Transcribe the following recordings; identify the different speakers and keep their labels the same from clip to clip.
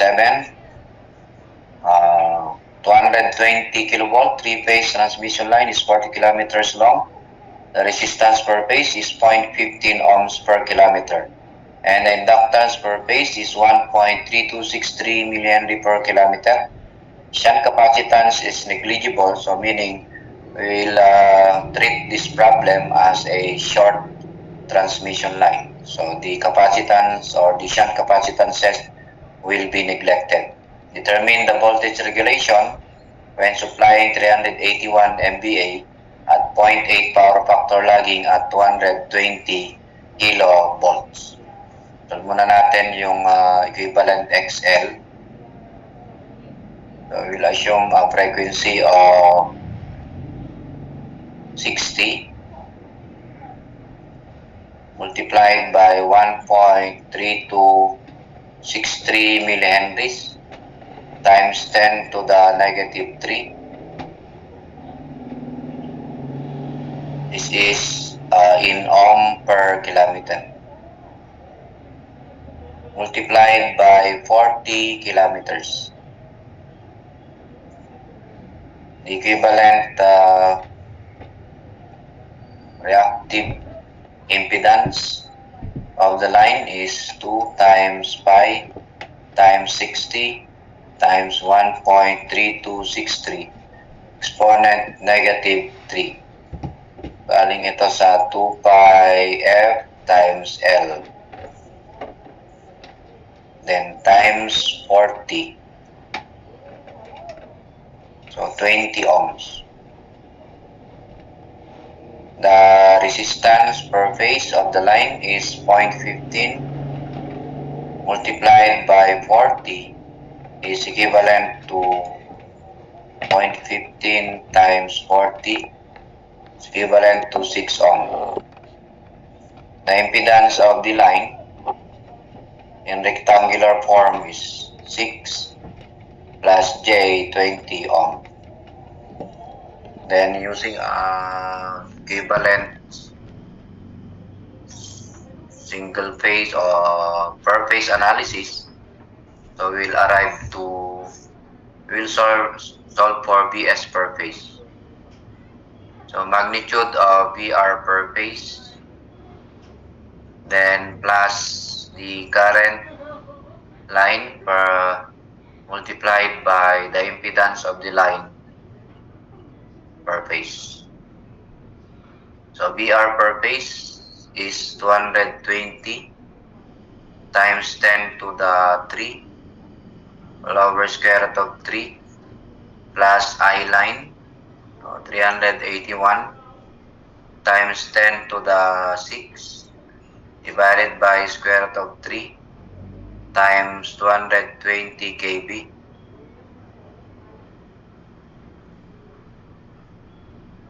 Speaker 1: 7, 220 kilovolt, 3-phase transmission line is 40 kilometers long. The resistance per phase is 0.15 ohms per kilometer. And the inductance per phase is 1.3263 millihenry per kilometer. Shunt capacitance is negligible, so meaning we will treat this problem as a short transmission line. So the capacitance or the shunt capacitances will be neglected. Determine the voltage regulation when supplying 381 MVA at 0.8 power factor lagging at 220 kilovolts. Solve muna natin yung equivalent XL. So we'll assume a frequency of 60 multiplied by 1.3263 millihenries times 10 to the negative 3. This is in ohm per kilometer. Multiplied by 40 kilometers. The equivalent reactive impedance of the line is 2 times pi times 60 times 1.3263 exponent negative 3. Galing ito sa 2 pi f times L. Then times 40. So 20 ohms. The resistance per phase of the line is 0.15 multiplied by 40 is equivalent to 0.15 times 40 is equivalent to 6 ohm. The impedance of the line in rectangular form is 6 plus J 20 ohm. Then using equivalent single phase or per phase analysis, so we'll solve for Vs per phase. So magnitude of VR per phase, then plus the current line multiplied by the impedance of the line per phase. So VR per phase is 220 times 10 to the 3 all over square root of 3 plus I line 381 times 10 to the 6 divided by square root of 3 times 220 kV.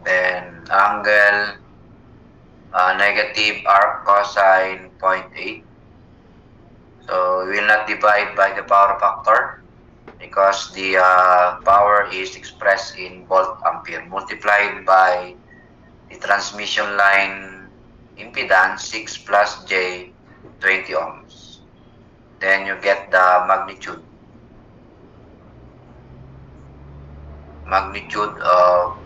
Speaker 1: Then angle negative arc cosine 0.8. So we will not divide by the power factor because the power is expressed in volt ampere multiplied by the transmission line impedance 6 plus J 20 ohms. Then you get the magnitude. Magnitude of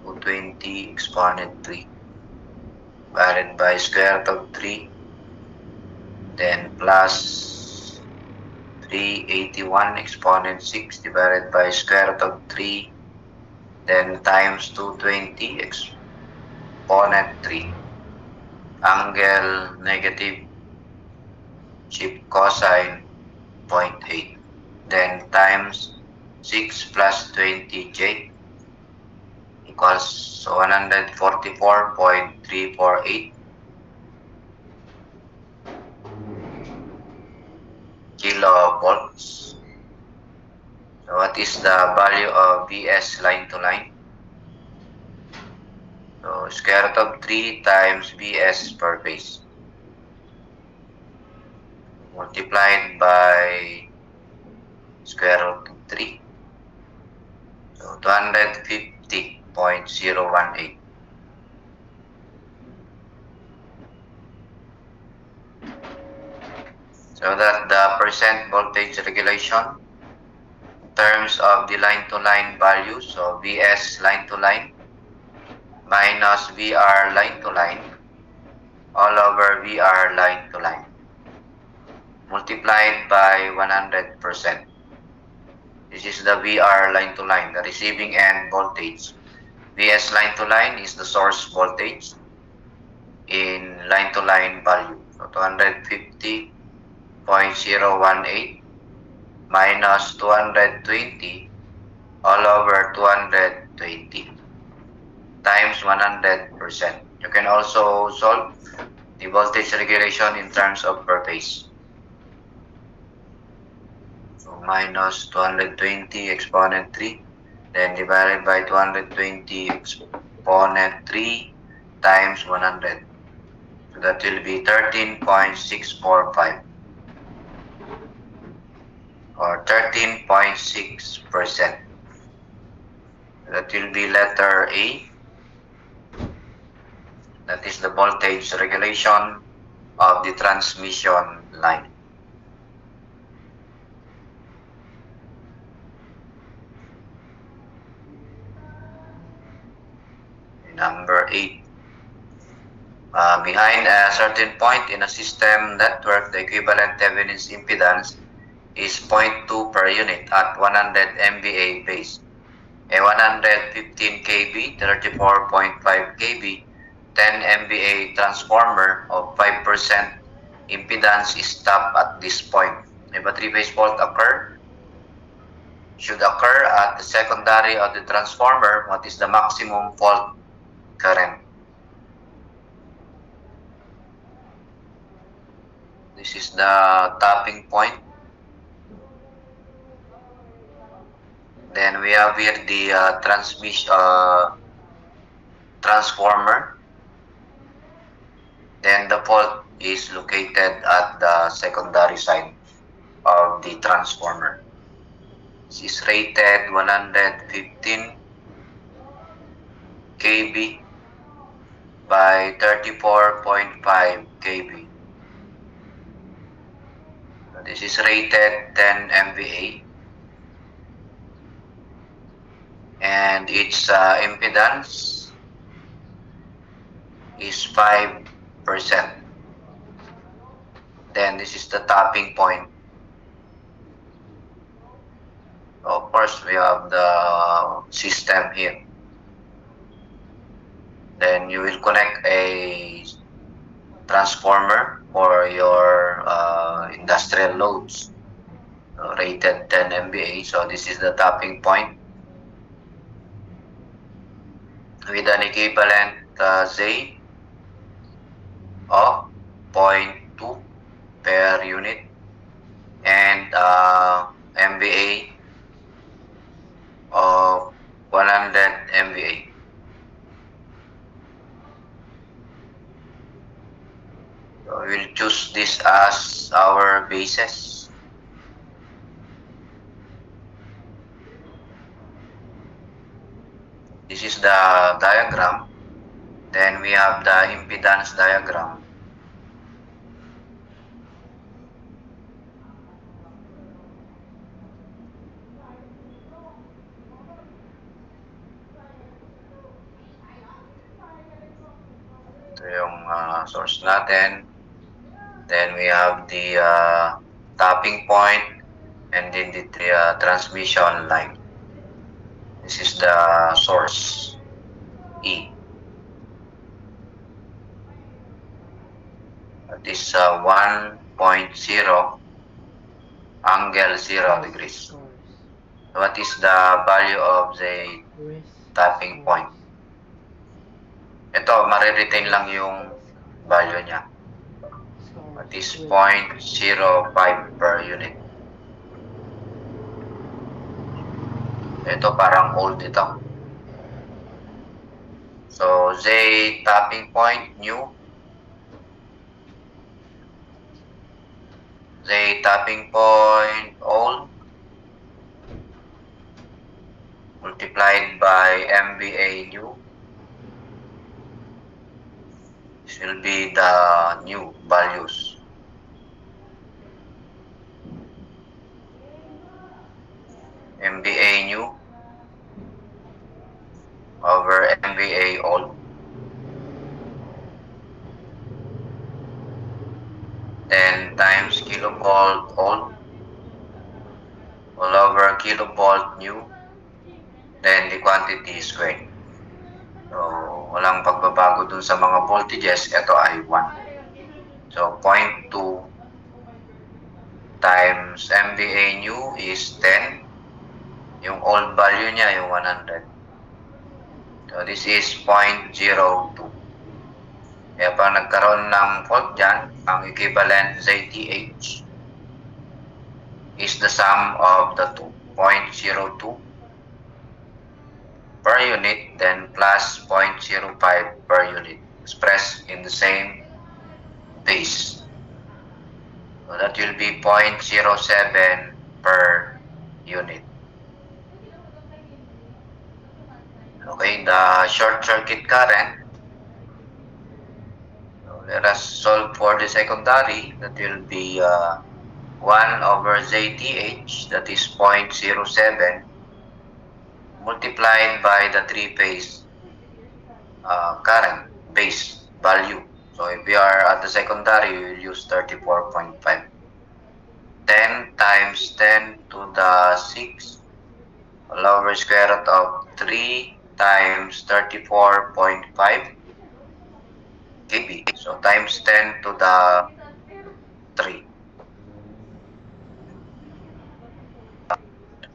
Speaker 1: 220 exponent 3 divided by square root of 3, then plus 381 exponent 6 divided by square root of 3, then times 220 exponent 3. Angle negative shift cosine 0.8, then times 6 plus 20J equals 144.348 kilovolts. So what is the value of Vs line to line? So square root of 3 times Vs per phase multiplied by square root of 3. So 250.018. So that the percent voltage regulation in terms of the line-to-line value, so Vs line-to-line minus VR line-to-line all over VR line-to-line multiplied by 100%. This is the VR line-to-line, the receiving end voltage. Vs line-to-line is the source voltage in line-to-line value. So 250.018 minus 220 all over 220 times 100%. You can also solve the voltage regulation in terms of per phase. So minus 220 exponent 3, then divided by 220 exponent 3 times 100. So that will be 13.645 or 13.6%. That will be letter A. That is the voltage regulation of the transmission line. Number 8. Behind a certain point in a system network, the equivalent Thevenin's impedance is 0.2 per unit at 100 MVA base. A 115 kV, 34.5 kV, 10 MVA transformer of 5% impedance is stopped at this point. If a three-phase fault should occur at the secondary of the transformer, what is the maximum fault current? This is the tapping point. Then we have here the transformer. Then the fault is located at the secondary side of the transformer. This is rated 115 kV by 34.5 kV. This is rated 10 MVA. And its impedance is 5%. Then this is the tapping point. Of course, we have the system here. Then you will connect a transformer for your industrial loads, rated 10 MVA. So this is the tapping point with an equivalent Z of 0.2 per unit and MVA of 100 MVA. So we'll choose this as our basis. This is the diagram. Then we have the impedance diagram. Ito yung source natin. Then we have the tapping point and then the transmission line. This is the source E. That is 1.0 angle 0 degrees. What is the value of the tapping point? Ito, mariretain lang yung value niya. That is 0.05 per unit. Ito parang old ito. So, Z tapping point, new. Z tapping point, old. Multiplied by MVA new. This will be the new values. kilovolt old all over kilovolt new, then the quantity squared. So, walang pagbabago dun sa mga voltages. Ito ay 1. So, 0.2 times MVA new is 10. Yung old value niya, yung 100. So, this is 0.02. Kaya pag nagkaroon ng fault dyan, ang equivalent ZTH is the sum of the two. 0.02 per unit, then plus 0.05 per unit, expressed in the same base. So that will be 0.07 per unit. Okay, the short circuit current. So let us solve for the secondary. That will be 1 over ZTH, that is 0.07, multiplied by the three-phase current base value. So if we are at the secondary, we will use 34.5. 10 times 10 to the 6, all over square root of 3 times 34.5 kV. So times 10 to the 3.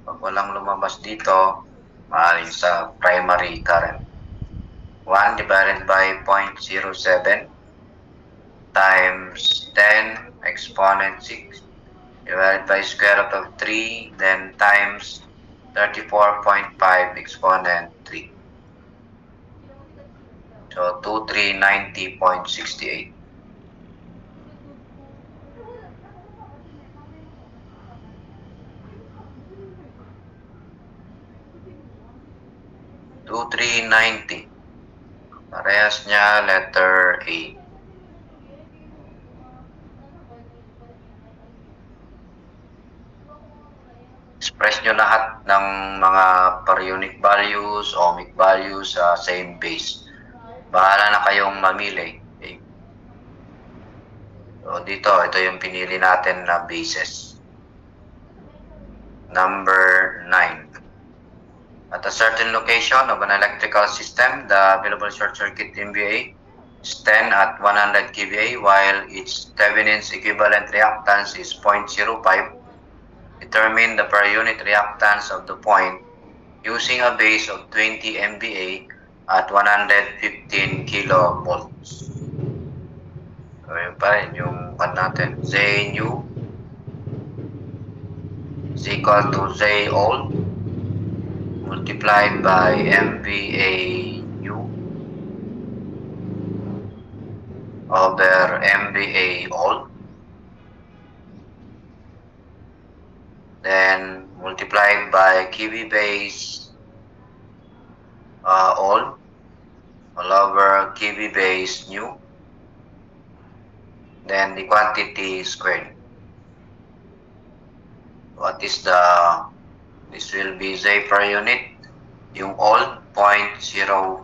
Speaker 1: Pag walang lumabas dito, maaaring sa primary current. 1 divided by 0.07 times 10 exponent 6 divided by square root of 3, then times 34.5 exponent 3. So 2390.68. $2,390. Parehas niya, letter A. Express nyo lahat ng mga per unit values, ohmic values sa same base. Bahala na kayong mamili. Okay. So dito, ito yung pinili natin na bases. Number 9. At a certain location of an electrical system, the available short circuit MVA is 10 at 100 kVA, while its Thevenin's equivalent reactance is 0.05. Determine the per unit reactance of the point using a base of 20 MVA at 115 kilovolts. So yun pa rin yung natin. Z new is equal to Z old multiplied by MVA new over MVA old, then multiplied by kV base old all over kV base new, then the quantity squared. What is this will be Z per unit, yung old 0.05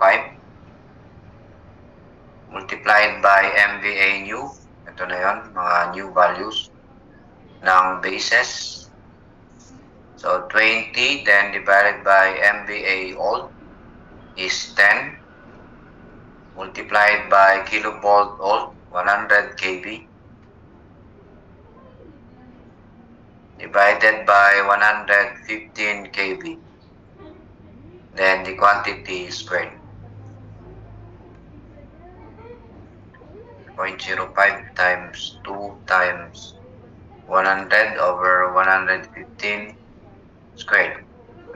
Speaker 1: multiplied by MVA new, ito na yun, mga new values ng bases. So 20 then divided by MVA old is 10 multiplied by kilovolt old 100 kV divided by 115 kV, then the quantity is squared. 0.05 times 2 times 100 over 115 squared.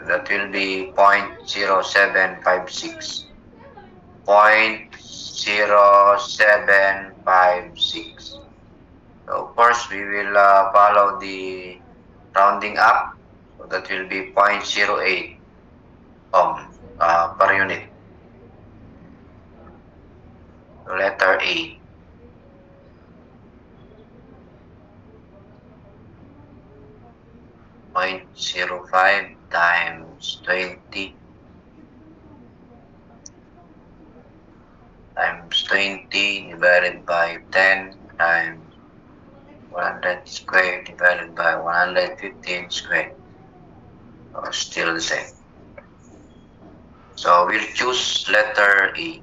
Speaker 1: That will be 0.0756. 0.0756. So of course we will follow the rounding up. So that will be 0.08 ohm per unit. So letter A. .05 times 20 times 20 divided by 10 times 100 squared divided by 115 squared. So still the same. So we'll choose letter E.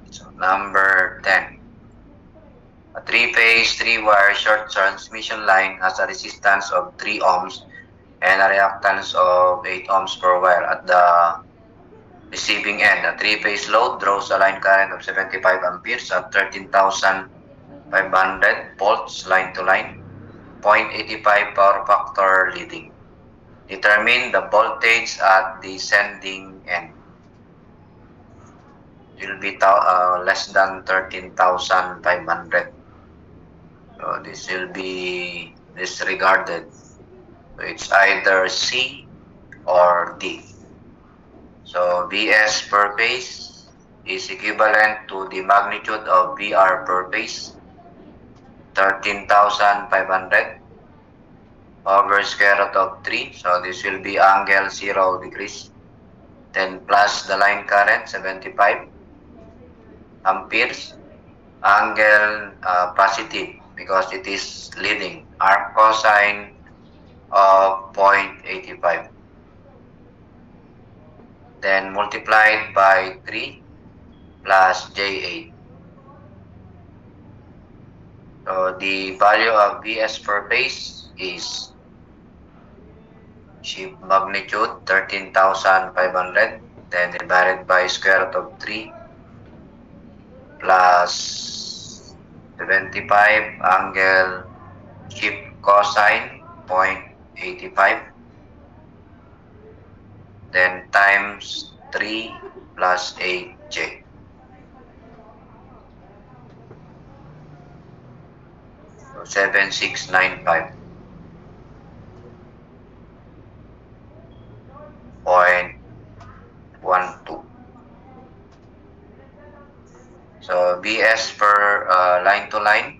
Speaker 1: So number 10. A 3-phase, 3-wire short transmission line has a resistance of 3 ohms and a reactance of 8 ohms per wire. At the receiving end, a 3-phase load draws a line current of 75 amperes at 13,500 volts line to line, 0.85 power factor leading. Determine the voltage at the sending end. It will be less than 13,500. So this will be disregarded. So it's either C or D. So Vs per phase is equivalent to the magnitude of Vr per phase, 13,500 over square root of 3. So this will be angle 0 degrees. Then plus the line current, 75 amperes. Angle positive because it is leading. Arc cosine of 0.85. Then multiplied by 3 plus J8. So the value of Vs per phase is shift magnitude 13,500, then divided by square root of 3 plus 75 angle shift cosine 0.85, then times 3 plus 8J. So 7695. 0.12. So Vs per line to line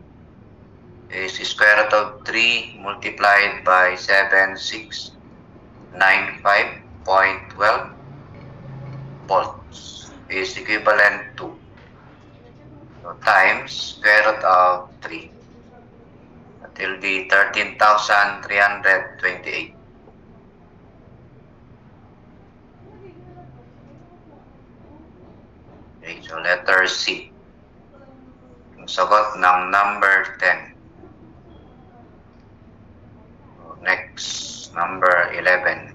Speaker 1: is square root of 3 multiplied by 7695.12 volts is equivalent to, so times square root of 3. That will be 13,328. Okay, so letter C. Yung sagot ng number 10. Next, number 11.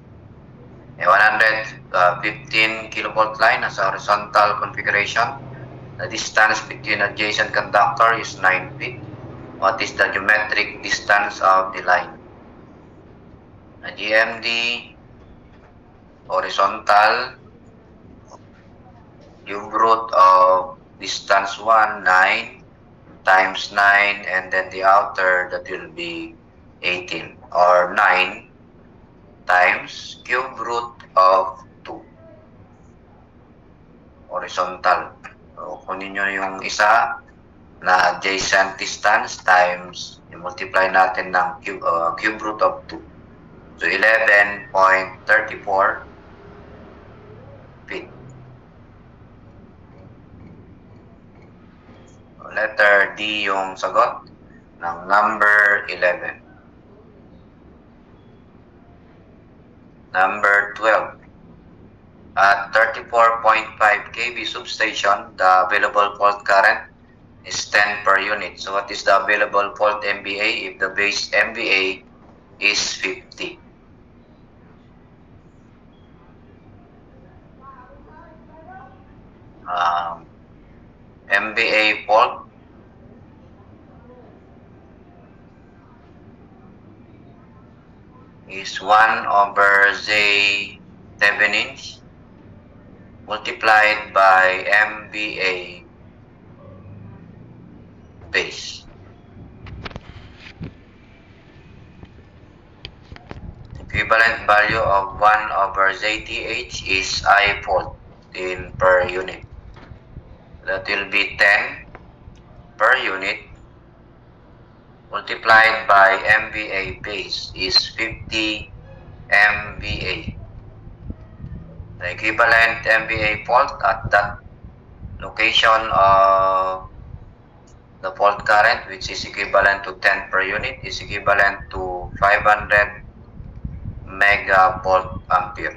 Speaker 1: A 115 kilovolt line has a horizontal configuration. The distance between adjacent conductor is 9 feet. What is the geometric distance of the line? A GMD horizontal, cube root of distance 1, 9 times 9, and then the outer, that will be 18, or 9 times cube root of 2 horizontal. So kunin nyo yung isa na adjacent distance times i-multiply natin ng cube root of 2. So 11.34 feet. Letter D yung sagot ng number 11. Number 12. At 34.5 kV substation, the available volt current is 10 per unit. So what is the available volt MVA if the base MVA is 50? MVA volt is 1 over Z Thevenin's multiplied by MVA base. Equivalent value of 1 over ZTH is I volt in per unit. That will be 10 per unit multiplied by MVA base is 50 MVA. The equivalent MVA volt at that location of the fault current, which is equivalent to 10 per unit, is equivalent to 500 megavolt ampere.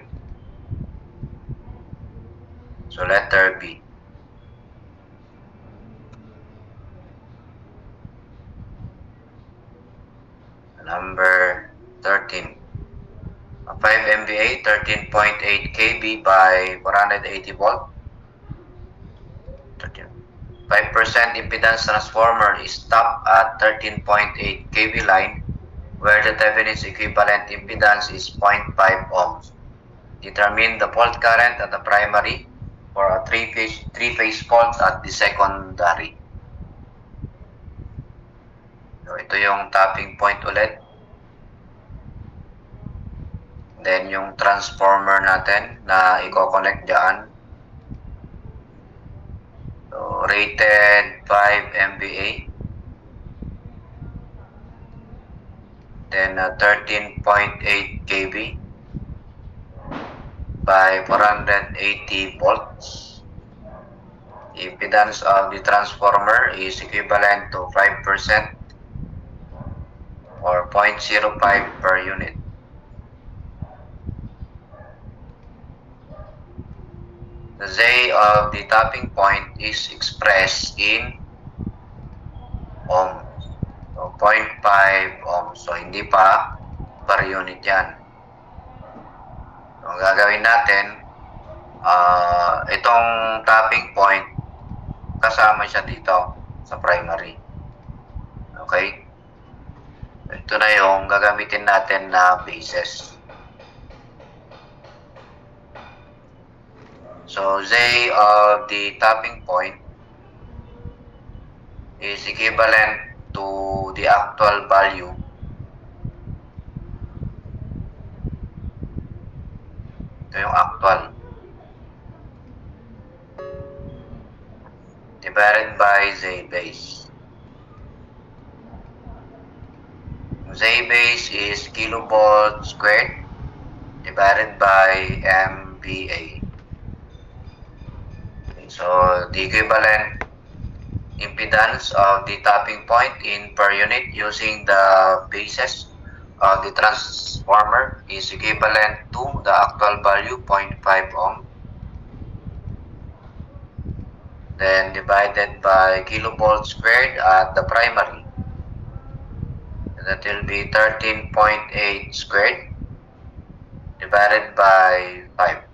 Speaker 1: So letter B. Number 13. 5 MVA, 13.8 kV by 480 volt. 5% impedance transformer is stopped at 13.8 kV line where the Thevenin's equivalent impedance is 0.5 ohms. Determine the fault current at the primary for a three-phase fault at the secondary. So ito yung tapping point ulit. Then yung transformer natin na i-connect dyan. So rated 5 MVA. Then 13.8 kV by 480 volts. The impedance of the transformer is equivalent to 5% or 0.05 per unit. The Z of the tapping point is expressed in ohms. So 0.5 ohms. So hindi pa per unit yan. So ang gagawin natin, itong tapping point, kasama siya dito sa primary. Okay? Ito na yung gagamitin natin na bases. So Z of the tapping point is equivalent to the actual value ito yung actual divided by Z base. Z base is kilovolt squared divided by MVA. So the equivalent impedance of the tapping point in per unit using the bases of the transformer is equivalent to the actual value 0.5 ohm. Then divided by kilovolt squared at the primary. That will be 13.8 squared divided by 5.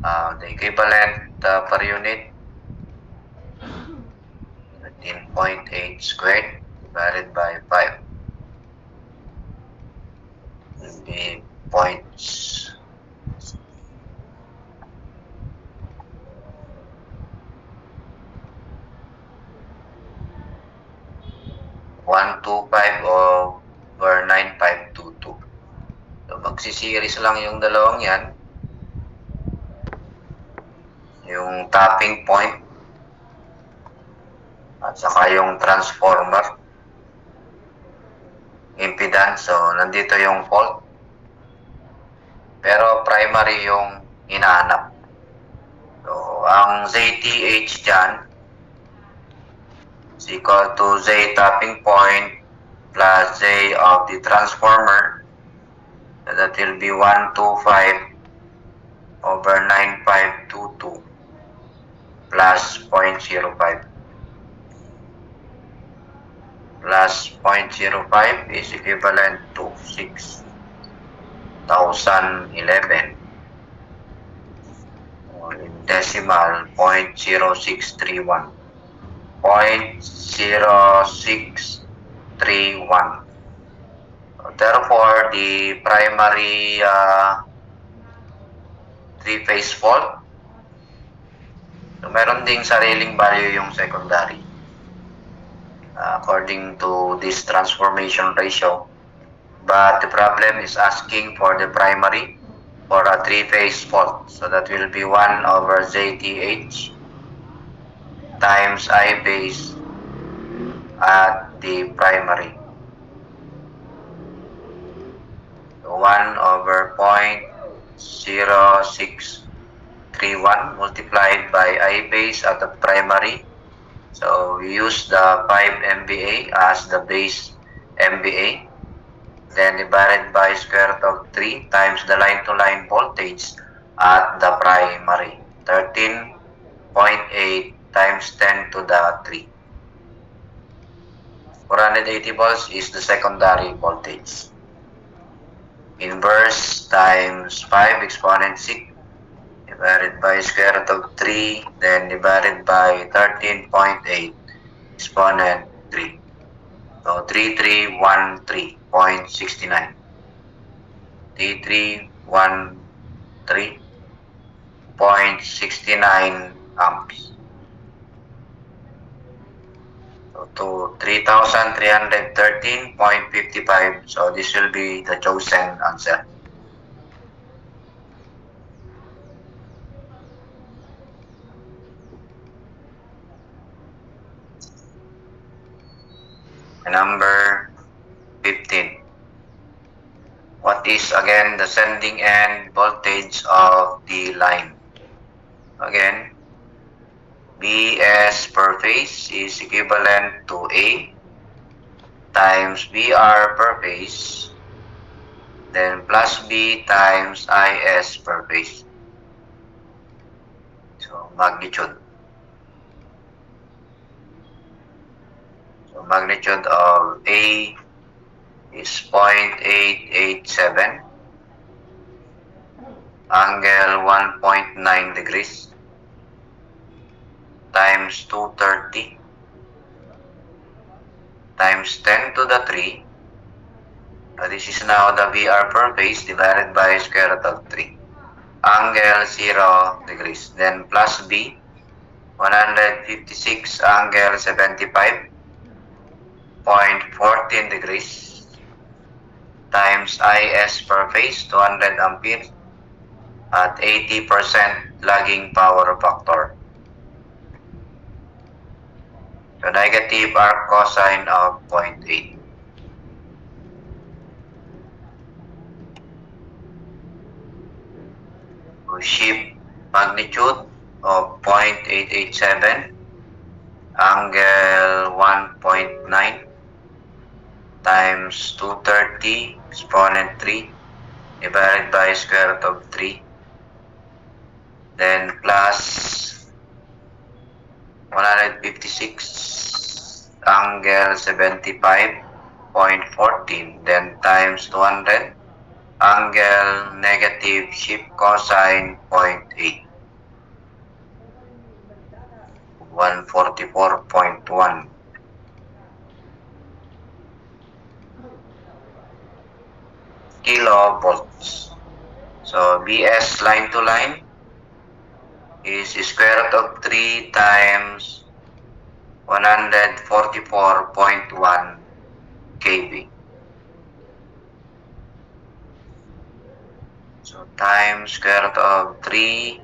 Speaker 1: The equivalent per unit 13.8 squared divided by 5 will be points. over 9522. So magsisiris lang yung dalawang yan. Yung tapping point at saka yung transformer impedance. So nandito yung fault pero primary yung hinahanap. So ang ZTH dyan is equal to Z tapping point plus Z of the transformer. So that will be 125 over 9522 plus 0.05 plus 0.05 is equivalent to 6,011 or in decimal 0.0631 0.0631. Therefore the primary three-phase fault, so meron ding sariling value yung secondary according to this transformation ratio, but the problem is asking for the primary for a three-phase fault, so that will be 1 over ZTH times I base at the primary. So 1 over 0.0631 multiplied by I base at the primary So we use the 5 MVA as the base MVA. Then divided by square root of 3 times the line-to-line voltage at the primary. 13.8 times 10 to the 3. 480 volts is the secondary voltage. Inverse times 5 exponent 6 divided by square root of 3, then divided by 13.8 exponent 3. So 3313.69. 3313.69 amps. So to 3313.55. So this will be the chosen answer. Number 15. What is again the sending end voltage of the line? Again, Vs per phase is equivalent to A times Vr per phase, then plus B times Is per phase. So magnitude. So magnitude of A is 0.887, angle 1.9 degrees, times 230 times 10 to the 3. This is now the VR per phase divided by square root of 3. Angle 0 degrees. Then plus B, 156 angle 75.14 degrees times Is per phase, 200 amperes at 80% lagging power factor. So negative arc cosine of 0.8. So shift magnitude of 0.887, angle 1.9 times 230 exponent 3 divided by square root of 3. Then plus 156 angle 75.14, then times 200 angle negative shift cosine 0.8, 144.1. Kilovolts. So Bs line to line is square root of 3 times 144.1 kV. So times square root of 3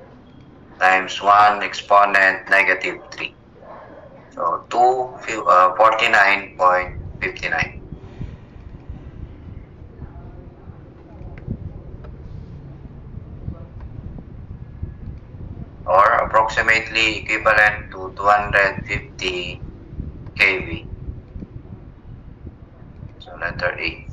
Speaker 1: times 1 exponent negative 3. So 249.59. Or approximately equivalent to 250 kV. So letter A.